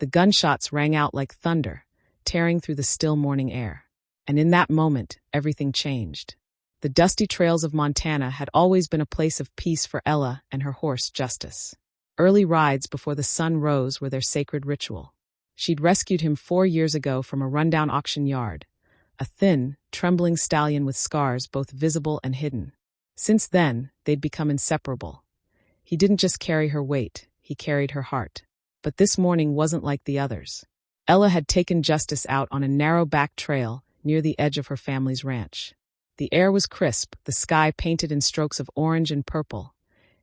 The gunshots rang out like thunder, tearing through the still morning air. And in that moment, everything changed. The dusty trails of Montana had always been a place of peace for Ella and her horse, Justice. Early rides before the sun rose were their sacred ritual. She'd rescued him 4 years ago from a rundown auction yard, a thin, trembling stallion with scars both visible and hidden. Since then, they'd become inseparable. He didn't just carry her weight, he carried her heart. But this morning wasn't like the others. Ella had taken Justice out on a narrow back trail near the edge of her family's ranch. The air was crisp, the sky painted in strokes of orange and purple,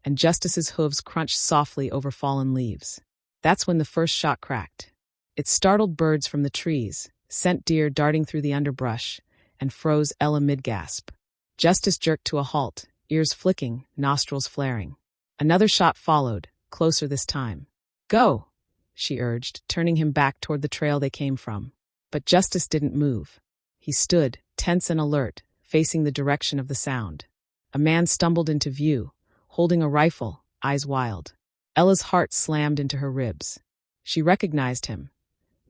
and Justice's hooves crunched softly over fallen leaves. That's when the first shot cracked. It startled birds from the trees, sent deer darting through the underbrush, and froze Ella mid-gasp. Justice jerked to a halt, ears flicking, nostrils flaring. Another shot followed, closer this time. "Go," she urged, turning him back toward the trail they came from. But Justice didn't move. He stood, tense and alert, facing the direction of the sound. A man stumbled into view, holding a rifle, eyes wild. Ella's heart slammed into her ribs. She recognized him.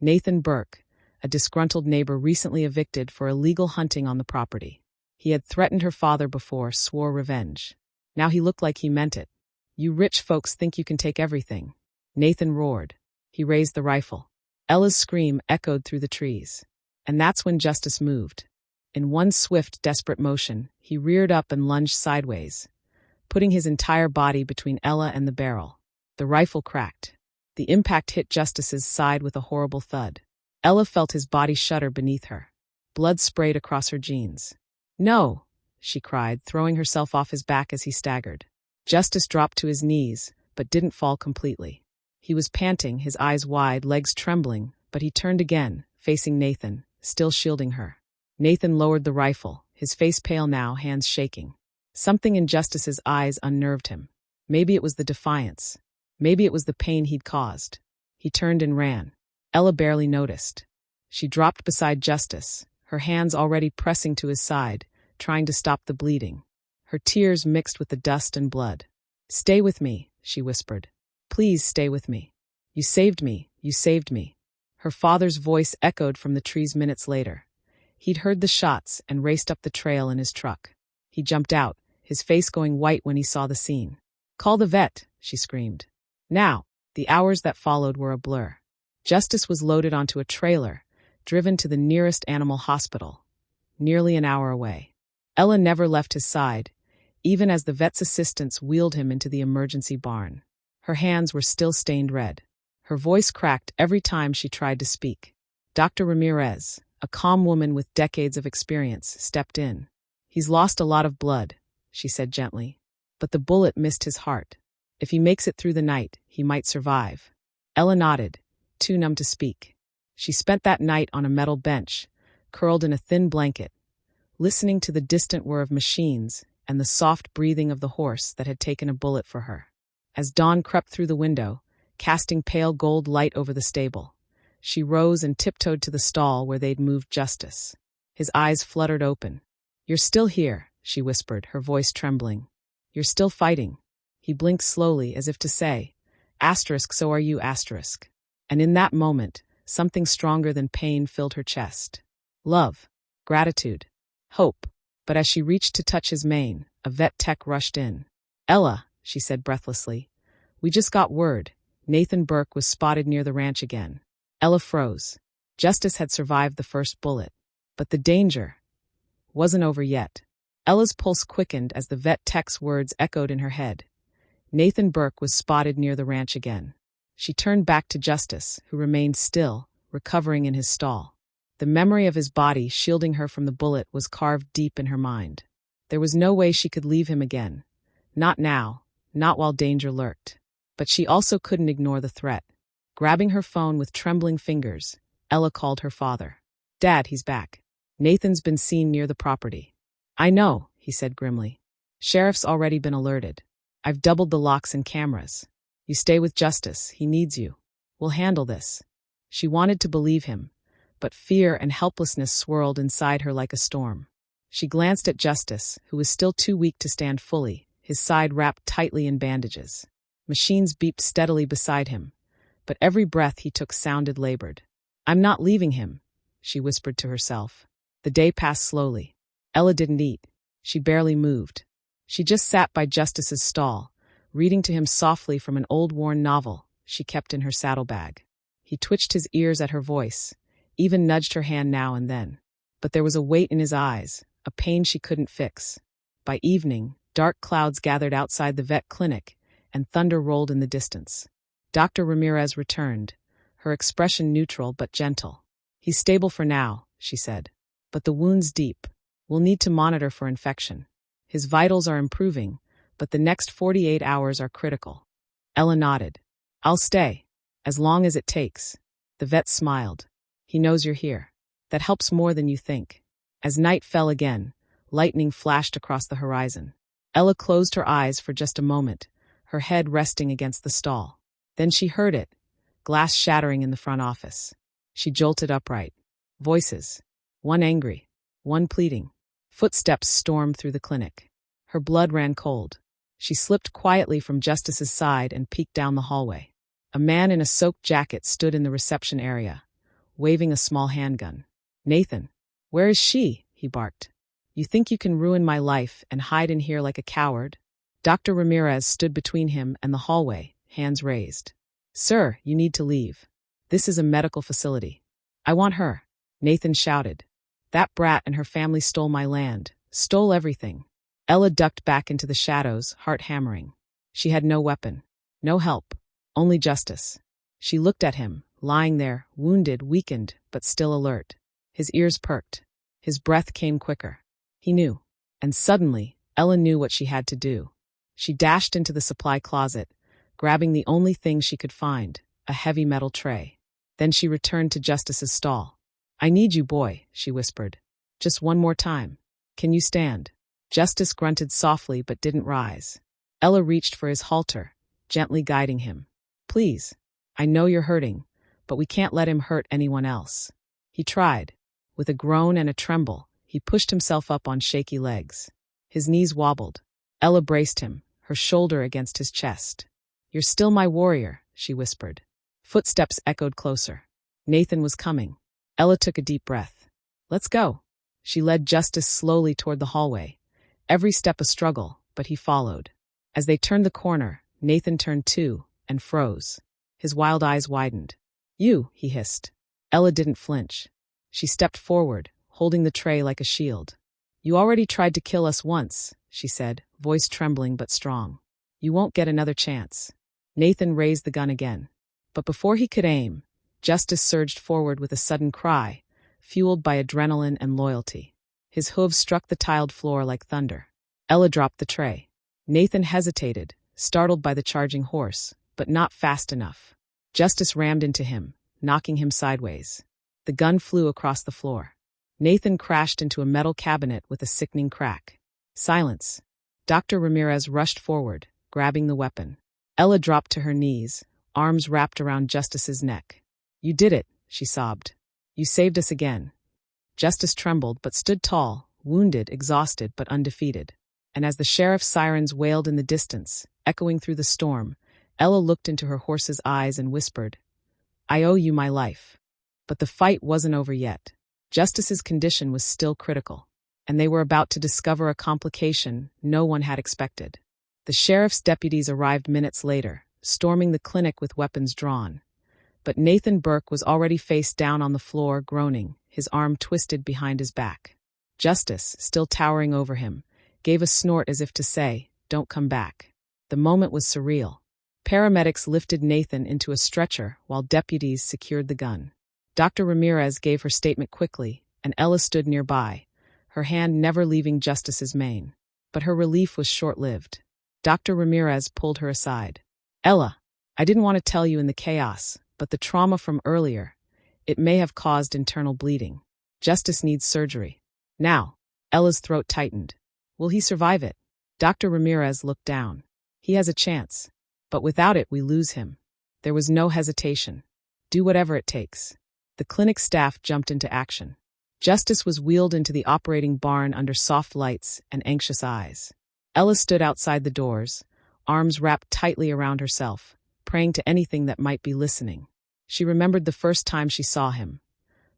Nathan Burke, a disgruntled neighbor recently evicted for illegal hunting on the property. He had threatened her father before, swore revenge. Now he looked like he meant it. "You rich folks think you can take everything," Nathan roared. He raised the rifle. Ella's scream echoed through the trees. And that's when Justice moved. In one swift, desperate motion, he reared up and lunged sideways, putting his entire body between Ella and the barrel. The rifle cracked. The impact hit Justice's side with a horrible thud. Ella felt his body shudder beneath her. Blood sprayed across her jeans. "No!" she cried, throwing herself off his back as he staggered. Justice dropped to his knees, but didn't fall completely. He was panting, his eyes wide, legs trembling, but he turned again, facing Nathan, still shielding her. Nathan lowered the rifle, his face pale now, hands shaking. Something in Justice's eyes unnerved him. Maybe it was the defiance. Maybe it was the pain he'd caused. He turned and ran. Ella barely noticed. She dropped beside Justice, her hands already pressing to his side, trying to stop the bleeding. Her tears mixed with the dust and blood. "Stay with me," she whispered. "Please stay with me. You saved me, you saved me." Her father's voice echoed from the trees minutes later. He'd heard the shots and raced up the trail in his truck. He jumped out, his face going white when he saw the scene. "Call the vet," she screamed. Now, the hours that followed were a blur. Justice was loaded onto a trailer, driven to the nearest animal hospital, nearly an hour away. Ella never left his side, even as the vet's assistants wheeled him into the emergency barn. Her hands were still stained red. Her voice cracked every time she tried to speak. Dr. Ramirez, a calm woman with decades of experience, stepped in. "He's lost a lot of blood," she said gently. "But the bullet missed his heart. If he makes it through the night, he might survive." Ella nodded, too numb to speak. She spent that night on a metal bench, curled in a thin blanket, listening to the distant whir of machines and the soft breathing of the horse that had taken a bullet for her. As dawn crept through the window, casting pale gold light over the stable, she rose and tiptoed to the stall where they'd moved Justice. His eyes fluttered open. "You're still here," she whispered, her voice trembling. "You're still fighting." He blinked slowly, as if to say, "Asterisk, so are you, asterisk." And in that moment, something stronger than pain filled her chest. Love, gratitude, hope. But as she reached to touch his mane, a vet tech rushed in. "Ella," she said breathlessly, "we just got word. Nathan Burke was spotted near the ranch again." Ella froze. Justice had survived the first bullet. But the danger wasn't over yet. Ella's pulse quickened as the vet tech's words echoed in her head. Nathan Burke was spotted near the ranch again. She turned back to Justice, who remained still, recovering in his stall. The memory of his body shielding her from the bullet was carved deep in her mind. There was no way she could leave him again. Not now, not while danger lurked. But she also couldn't ignore the threat. Grabbing her phone with trembling fingers, Ella called her father. "Dad, he's back. Nathan's been seen near the property." "I know," he said grimly. "Sheriff's already been alerted. I've doubled the locks and cameras. You stay with Justice, he needs you. We'll handle this." She wanted to believe him, but fear and helplessness swirled inside her like a storm. She glanced at Justice, who was still too weak to stand fully, his side wrapped tightly in bandages. Machines beeped steadily beside him, but every breath he took sounded labored. "I'm not leaving him," she whispered to herself. The day passed slowly. Ella didn't eat. She barely moved. She just sat by Justice's stall, reading to him softly from an old worn novel she kept in her saddlebag. He twitched his ears at her voice, even nudged her hand now and then. But there was a weight in his eyes, a pain she couldn't fix. By evening, dark clouds gathered outside the vet clinic, and thunder rolled in the distance. Dr. Ramirez returned, her expression neutral but gentle. "He's stable for now," she said. "But the wound's deep. We'll need to monitor for infection. His vitals are improving, but the next 48 hours are critical." Ella nodded. "I'll stay, as long as it takes." The vet smiled. "He knows you're here. That helps more than you think." As night fell again, lightning flashed across the horizon. Ella closed her eyes for just a moment, her head resting against the stall. Then she heard it, glass shattering in the front office. She jolted upright. Voices. One angry, one pleading. Footsteps stormed through the clinic. Her blood ran cold. She slipped quietly from Justice's side and peeked down the hallway. A man in a soaked jacket stood in the reception area, waving a small handgun. "Nathan, where is she?" he barked. "You think you can ruin my life and hide in here like a coward?" Dr. Ramirez stood between him and the hallway, hands raised. "Sir, you need to leave. This is a medical facility." "I want her," Nathan shouted. "That brat and her family stole my land, stole everything." Ella ducked back into the shadows, heart hammering. She had no weapon, no help, only Justice. She looked at him, lying there, wounded, weakened, but still alert. His ears perked. His breath came quicker. He knew. And suddenly, Ella knew what she had to do. She dashed into the supply closet, grabbing the only thing she could find, a heavy metal tray. Then she returned to Justice's stall. "I need you, boy," she whispered. "Just one more time. Can you stand?" Justice grunted softly but didn't rise. Ella reached for his halter, gently guiding him. "Please. I know you're hurting, but we can't let him hurt anyone else." He tried. With a groan and a tremble, he pushed himself up on shaky legs. His knees wobbled. Ella braced him, her shoulder against his chest. "You're still my warrior," she whispered. Footsteps echoed closer. Nathan was coming. Ella took a deep breath. "Let's go." She led Justice slowly toward the hallway. Every step a struggle, but he followed. As they turned the corner, Nathan turned too, and froze. His wild eyes widened. "You," he hissed. Ella didn't flinch. She stepped forward, holding the tray like a shield. "You already tried to kill us once," she said, voice trembling but strong. "You won't get another chance." Nathan raised the gun again. But before he could aim, Justice surged forward with a sudden cry, fueled by adrenaline and loyalty. His hooves struck the tiled floor like thunder. Ella dropped the tray. Nathan hesitated, startled by the charging horse, but not fast enough. Justice rammed into him, knocking him sideways. The gun flew across the floor. Nathan crashed into a metal cabinet with a sickening crack. Silence. Dr. Ramirez rushed forward, grabbing the weapon. Ella dropped to her knees, arms wrapped around Justice's neck. "You did it," she sobbed. "You saved us again." Justice trembled but stood tall, wounded, exhausted, but undefeated. And as the sheriff's sirens wailed in the distance, echoing through the storm, Ella looked into her horse's eyes and whispered, "I owe you my life." But the fight wasn't over yet. Justice's condition was still critical, and they were about to discover a complication no one had expected. The sheriff's deputies arrived minutes later, storming the clinic with weapons drawn. But Nathan Burke was already face down on the floor, groaning, his arm twisted behind his back. Justice, still towering over him, gave a snort as if to say, "Don't come back." The moment was surreal. Paramedics lifted Nathan into a stretcher while deputies secured the gun. Dr. Ramirez gave her statement quickly, and Ella stood nearby, her hand never leaving Justice's mane. But her relief was short-lived. Dr. Ramirez pulled her aside. "Ella, I didn't want to tell you in the chaos, but the trauma from earlier, it may have caused internal bleeding. Justice needs surgery. Now." Ella's throat tightened. "Will he survive it?" Dr. Ramirez looked down. "He has a chance. But without it, we lose him." There was no hesitation. "Do whatever it takes." The clinic staff jumped into action. Justice was wheeled into the operating barn under soft lights and anxious eyes. Ella stood outside the doors, arms wrapped tightly around herself, praying to anything that might be listening. She remembered the first time she saw him,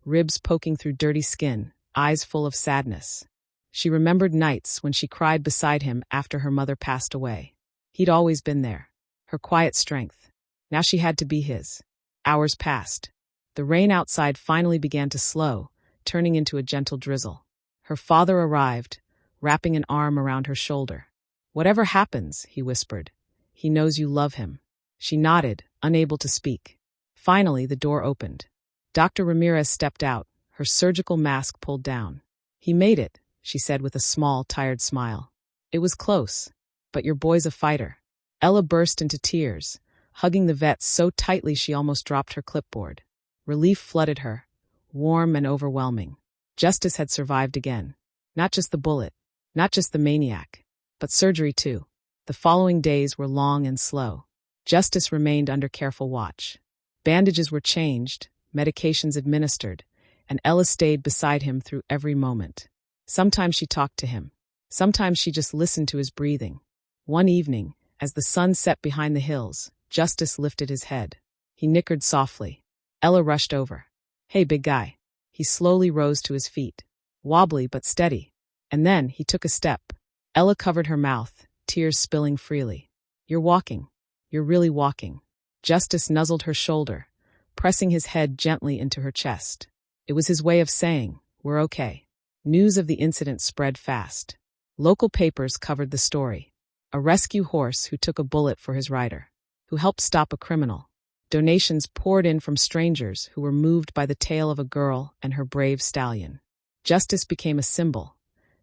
ribs poking through dirty skin, eyes full of sadness. She remembered nights when she cried beside him after her mother passed away. He'd always been there, her quiet strength. Now she had to be his. Hours passed. The rain outside finally began to slow, turning into a gentle drizzle. Her father arrived, wrapping an arm around her shoulder. "Whatever happens," he whispered, "he knows you love him." She nodded, unable to speak. Finally, the door opened. Dr. Ramirez stepped out, her surgical mask pulled down. "He made it," she said with a small, tired smile. "It was close, but your boy's a fighter." Ella burst into tears, hugging the vet so tightly she almost dropped her clipboard. Relief flooded her, warm and overwhelming. Justice had survived again. Not just the bullet, not just the maniac, but surgery too. The following days were long and slow. Justice remained under careful watch. Bandages were changed, medications administered, and Ella stayed beside him through every moment. Sometimes she talked to him. Sometimes she just listened to his breathing. One evening, as the sun set behind the hills, Justice lifted his head. He nickered softly. Ella rushed over. "Hey, big guy." He slowly rose to his feet. Wobbly but steady. And then he took a step. Ella covered her mouth, tears spilling freely. "You're walking. You're really walking." Justice nuzzled her shoulder, pressing his head gently into her chest. It was his way of saying, "We're okay." News of the incident spread fast. Local papers covered the story. A rescue horse who took a bullet for his rider, who helped stop a criminal. Donations poured in from strangers who were moved by the tale of a girl and her brave stallion. Justice became a symbol,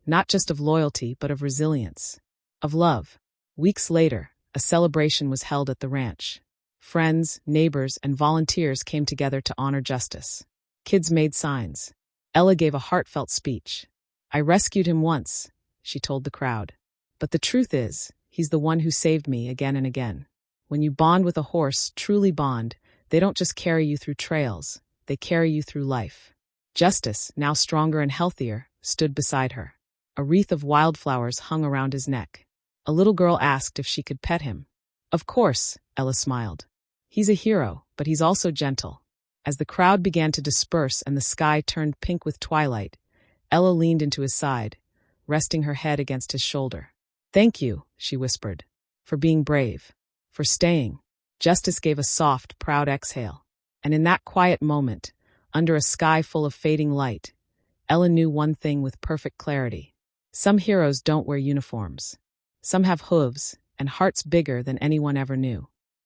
not just of loyalty but of resilience, of love. Weeks later, a celebration was held at the ranch. Friends, neighbors, and volunteers came together to honor Justice. Kids made signs. Ella gave a heartfelt speech. "I rescued him once," she told the crowd. "But the truth is, he's the one who saved me again and again." When you bond with a horse, truly bond, they don't just carry you through trails, they carry you through life. Justice, now stronger and healthier, stood beside her. A wreath of wildflowers hung around his neck. A little girl asked if she could pet him. "Of course," Ella smiled. "He's a hero, but he's also gentle." As the crowd began to disperse and the sky turned pink with twilight, Ella leaned into his side, resting her head against his shoulder. "Thank you," she whispered, "for being brave, for staying." Justice gave a soft, proud exhale. And in that quiet moment, under a sky full of fading light, Ella knew one thing with perfect clarity. Some heroes don't wear uniforms. Some have hooves and hearts bigger than anyone ever knew.